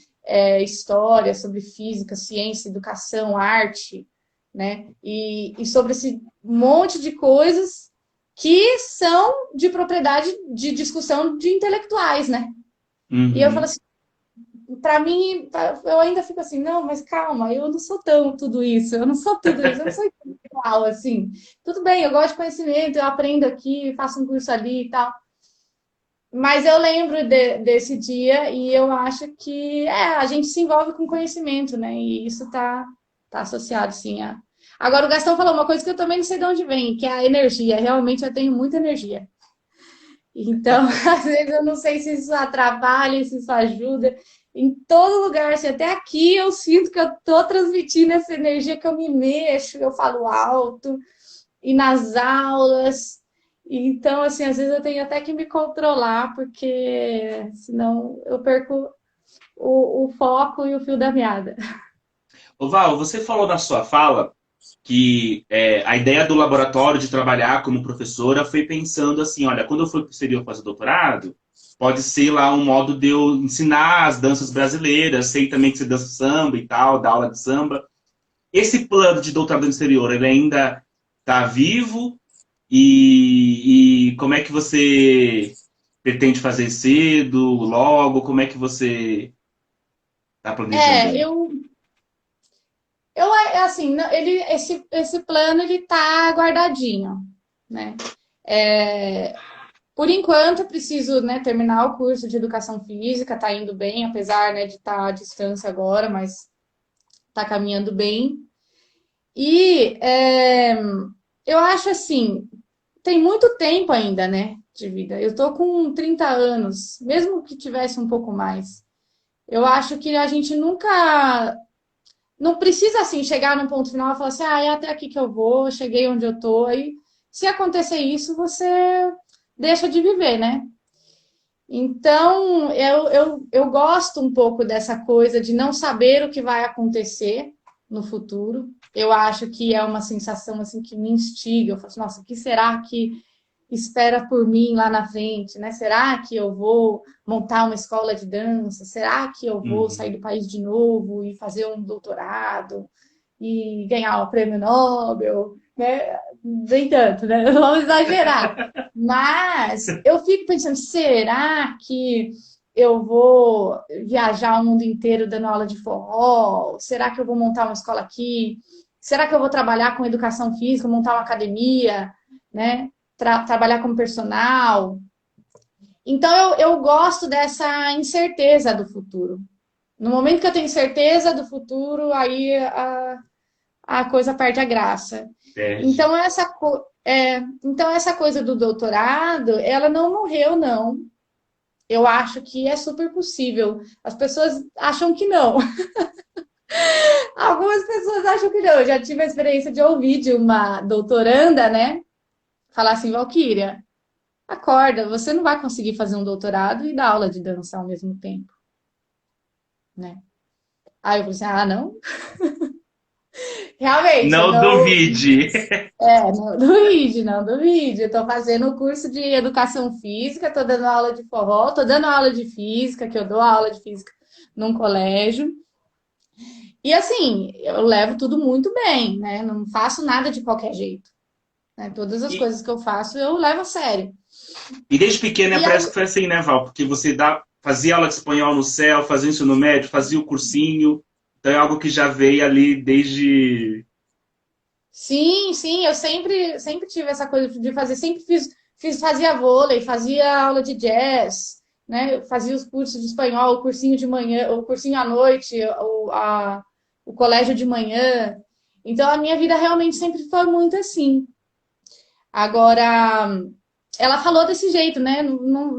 história, sobre física, ciência, educação, arte, né? E sobre esse monte de coisas que são de propriedade de discussão de intelectuais, né? E eu falo Uhum. assim, para mim, eu ainda fico assim, não, mas calma, eu não sou tão tudo isso, eu não sou tudo isso, eu não sou intelectual, assim. Tudo bem, eu gosto de conhecimento, eu aprendo aqui, faço um curso ali e tal. Mas eu lembro desse dia e eu acho que a gente se envolve com conhecimento, né? E isso tá associado, sim, a. Agora, o Gastão falou uma coisa que eu também não sei de onde vem, que é a energia. Realmente eu tenho muita energia. Então, às vezes eu não sei se isso atrapalha, se isso ajuda. Em todo lugar, assim, até aqui eu sinto que eu tô transmitindo essa energia, que eu me mexo, eu falo alto, e nas aulas. Então, assim, às vezes eu tenho até que me controlar, porque senão eu perco o foco e o fio da meada. Ô Val, você falou na sua fala que a ideia do laboratório de trabalhar como professora foi pensando assim, olha, quando eu for para o exterior fazer doutorado, pode ser lá um modo de eu ensinar as danças brasileiras, sei também que você dança samba e tal, dá aula de samba. Esse plano de doutorado no exterior, ele ainda está vivo? E como é que você pretende fazer cedo, logo? Como é que você está planejando É, aí? assim, esse plano ele tá guardadinho, né? Por enquanto, eu preciso, né, terminar o curso de educação física, tá indo bem, apesar, né, de estar à distância agora, mas tá caminhando bem. E eu acho assim, tem muito tempo ainda, né, de vida. Eu tô com 30 anos, mesmo que tivesse um pouco mais. Eu acho que a gente nunca. Não precisa, assim, chegar num ponto final e falar assim, é até aqui que eu vou, cheguei onde eu tô. Aí, se acontecer isso, você deixa de viver, né? Então, eu gosto um pouco dessa coisa de não saber o que vai acontecer no futuro. Eu acho que é uma sensação assim que me instiga. Eu falo assim, nossa, o que será que espera por mim lá na frente, né? Será que eu vou montar uma escola de dança? Será que eu vou sair Uhum. do país de novo e fazer um doutorado e ganhar o prêmio Nobel, né? Nem tanto, né? Não vamos exagerar. Mas eu fico pensando, será que eu vou viajar o mundo inteiro dando aula de forró? Será que eu vou montar uma escola aqui? Será que eu vou trabalhar com educação física, montar uma academia, né? Trabalhar como personal? Então eu gosto dessa incerteza do futuro. No momento que eu tenho certeza do futuro, aí a coisa perde a graça. Perde. Então então essa coisa do doutorado, ela não morreu, não. Eu acho que é super possível. As pessoas acham que não. Algumas pessoas acham que não. Eu já tive a experiência de ouvir de uma doutoranda, né? Falar assim, Valquíria, acorda, você não vai conseguir fazer um doutorado e dar aula de dança ao mesmo tempo, né? Aí eu falei assim, não? Realmente, Não não, duvide. não duvide, não duvide. Eu tô fazendo o curso de educação física, tô dando aula de forró, tô dando aula de física, que eu dou aula de física num colégio. E assim, eu levo tudo muito bem, né? Não faço nada de qualquer jeito, né? Todas as E, coisas que eu faço, eu levo a sério. e desde pequena E parece aí, que foi assim, né, Val? Porque você fazia aula de espanhol no céu, fazia ensino médio, fazia o cursinho. Então é algo que já veio ali desde. sim, sim, eu sempre tive essa coisa de fazer, sempre fazia vôlei, fazia aula de jazz, né? Eu fazia os cursos de espanhol, o cursinho de manhã, o cursinho à noite, o colégio de manhã. Então a minha vida realmente sempre foi muito assim. Agora, ela falou desse jeito, né?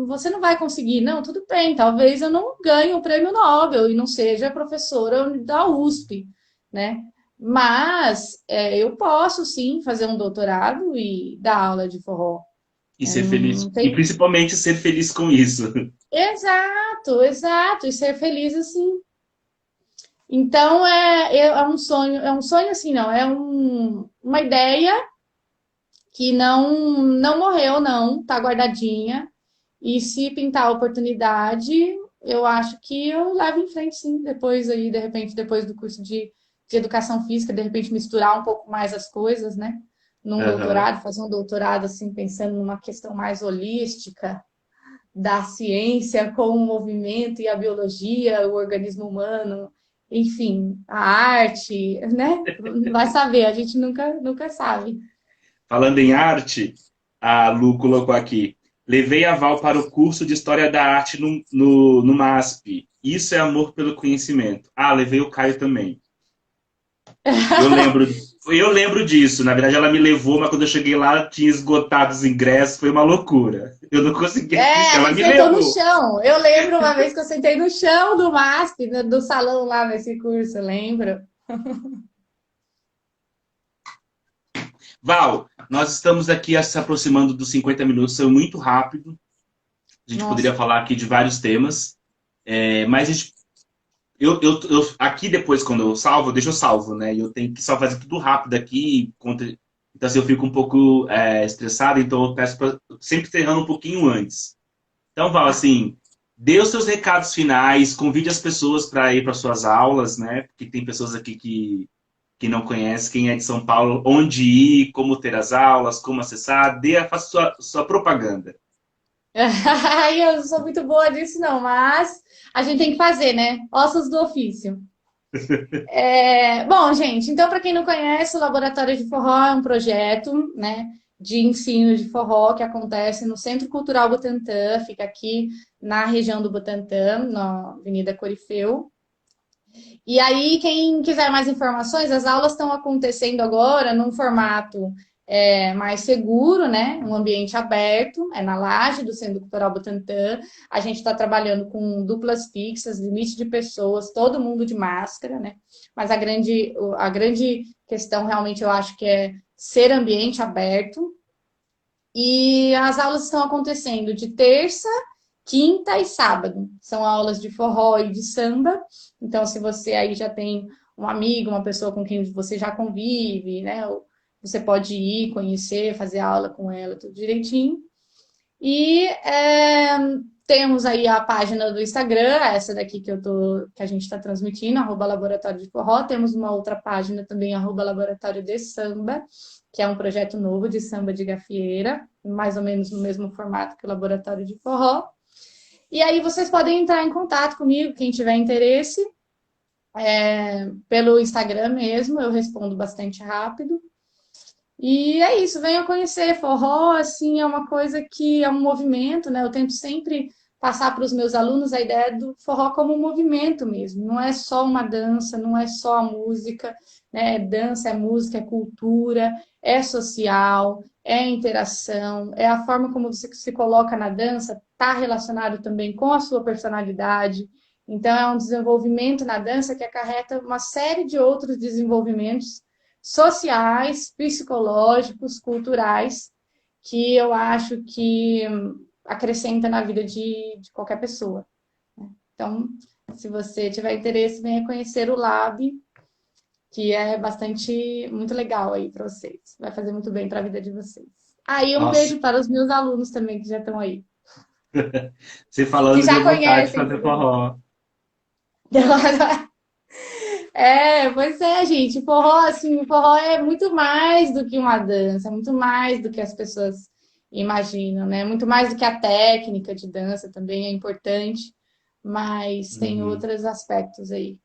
Você não vai conseguir. Não, tudo bem, talvez eu não ganhe o prêmio Nobel e não seja professora da USP, né? Mas eu posso sim fazer um doutorado e dar aula de forró. E ser feliz. E principalmente ser feliz com isso. Exato, exato. E ser feliz assim. Então é um sonho assim, não, uma ideia que não morreu, não, tá guardadinha. E se pintar a oportunidade, eu acho que eu levo em frente, sim. Depois aí, de repente, depois do curso de educação física, de repente misturar um pouco mais as coisas, né? Num Aham. doutorado, fazer um doutorado assim, pensando numa questão mais holística da ciência com o movimento e a biologia, o organismo humano, enfim, a arte, né? Vai saber, a gente nunca sabe. Falando em arte, a Lu colocou aqui. Levei a Val para o curso de História da Arte no MASP. Isso é amor pelo conhecimento. Ah, levei o Caio também. Eu lembro, eu lembro disso. Na verdade, ela me levou, mas quando eu cheguei lá, tinha esgotado os ingressos. Foi uma loucura. Eu não consegui assistir. É, a Ela gente me sentou no levou. chão. Eu lembro uma vez que eu sentei no chão do MASP, do salão lá nesse curso, lembro? Val, nós estamos aqui se aproximando dos 50 minutos. Saiu muito rápido. A gente poderia Nossa. falar aqui de vários temas. Mas a gente aqui depois, quando eu salvo, eu deixo salvo, né? E eu tenho que só fazer tudo rápido aqui. Então, assim, eu fico um pouco estressado, então eu peço para sempre enterrando um pouquinho antes. Então, Val, Tá. assim, dê os seus recados finais, convide as pessoas para ir para suas aulas, né? Porque tem pessoas aqui que não conhecem quem é de São Paulo, onde ir, como ter as aulas, como acessar, faça sua propaganda. Ai, eu não sou muito boa nisso, não, mas a gente tem que fazer, né? Ossos do ofício. Bom, gente, então, para quem não conhece, o Laboratório de Forró é um projeto, né, de ensino de forró que acontece no Centro Cultural Butantã, fica aqui na região do Butantã, na Avenida Corifeu. E aí, quem quiser mais informações, as aulas estão acontecendo agora num formato mais seguro, né? Um ambiente aberto, é na laje do Centro Cultural Butantã. A gente está trabalhando com duplas fixas, limite de pessoas, todo mundo de máscara, né? Mas a grande questão realmente eu acho que é ser ambiente aberto. E as aulas estão acontecendo de terça, quinta e sábado. São aulas de forró e de samba. Então, se você aí já tem um amigo, uma pessoa com quem você já convive, né? Você pode ir, conhecer, fazer aula com ela, tudo direitinho. E temos aí a página do Instagram, essa daqui que a gente está transmitindo, arroba Laboratório de Forró. Temos uma outra página também, arroba Laboratório de Samba, que é um projeto novo de samba de gafieira, mais ou menos no mesmo formato que o Laboratório de Forró. E aí vocês podem entrar em contato comigo, quem tiver interesse, pelo Instagram mesmo, eu respondo bastante rápido. E é isso, venham conhecer. Forró, assim, é uma coisa que é um movimento, né? Eu tento sempre passar para os meus alunos a ideia do forró como um movimento mesmo. Não é só uma dança, não é só a música, né? Dança, é música, é cultura, é social, é interação, é a forma como você se coloca na dança, está relacionado também com a sua personalidade. Então, é um desenvolvimento na dança que acarreta uma série de outros desenvolvimentos sociais, psicológicos, culturais, que eu acho que acrescenta na vida de qualquer pessoa. Então, se você tiver interesse, venha conhecer o Lab, que é bastante, muito legal aí para vocês. Vai fazer muito bem para a vida de vocês. Aí, um Nossa, beijo para os meus alunos também, que já estão aí. você Que falando já deu vontade de conhecem fazer também. forró. Pois é, gente. Forró, assim, forró é muito mais do que uma dança, é muito mais do que as pessoas imaginam, né? Muito mais do que a técnica de dança também é importante, mas tem Uhum. outros aspectos aí.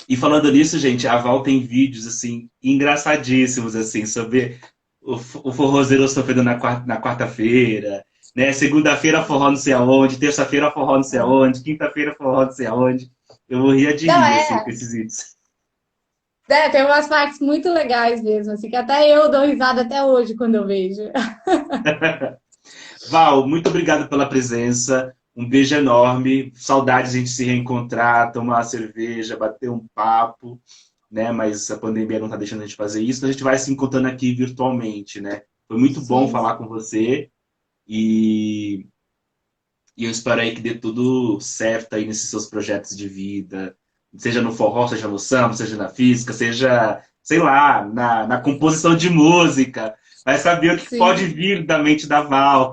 E falando nisso, gente, a Val tem vídeos assim engraçadíssimos assim sobre o forrozeiro sofrendo na quarta-feira, né? Segunda-feira forró não sei aonde, terça-feira forró não sei aonde, quinta-feira forró não sei aonde. Eu morria de Não, rir assim com esses vídeos. tem umas partes muito legais mesmo, assim, que até eu dou risada até hoje quando eu vejo. Val, muito obrigado pela presença. Um beijo enorme. Saudades de a gente se reencontrar, tomar uma cerveja, bater um papo, né? Mas a pandemia não está deixando a gente fazer isso. Então a gente vai se encontrando aqui virtualmente, né? Foi muito bom Sim, falar com você. E, e eu espero aí que dê tudo certo aí nesses seus projetos de vida, seja no forró, seja no samba, seja na física, seja, sei lá, na composição de música. Vai saber o que pode Sim. vir da mente da Val.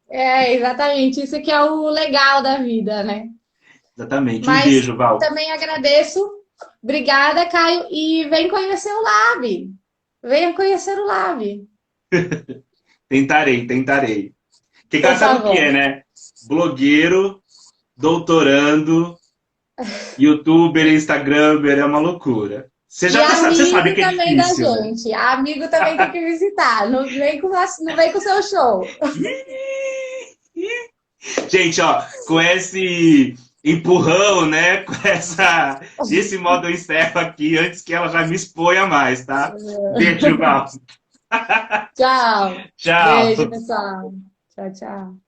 É, exatamente. Isso que é o legal da vida, né? Exatamente. Um Mas beijo, Val. também agradeço. Obrigada, Caio. E vem conhecer o Lab. Venha conhecer o Lab, Tentarei, tentarei. Porque, por cara, sabe o que favor. é, né? Blogueiro, doutorando, youtuber, instagramer, é uma loucura. Você E já sabe, você sabe amigo que é também da difícil, né? gente. Amigo também tem que visitar. Não vem com o seu show. Gente, ó, com esse empurrão, né? Esse modo eu encerro aqui antes que ela já me exponha mais, tá? Beijo, Val. Tchau. Beijo, Tchau. pessoal. Tchau, tchau.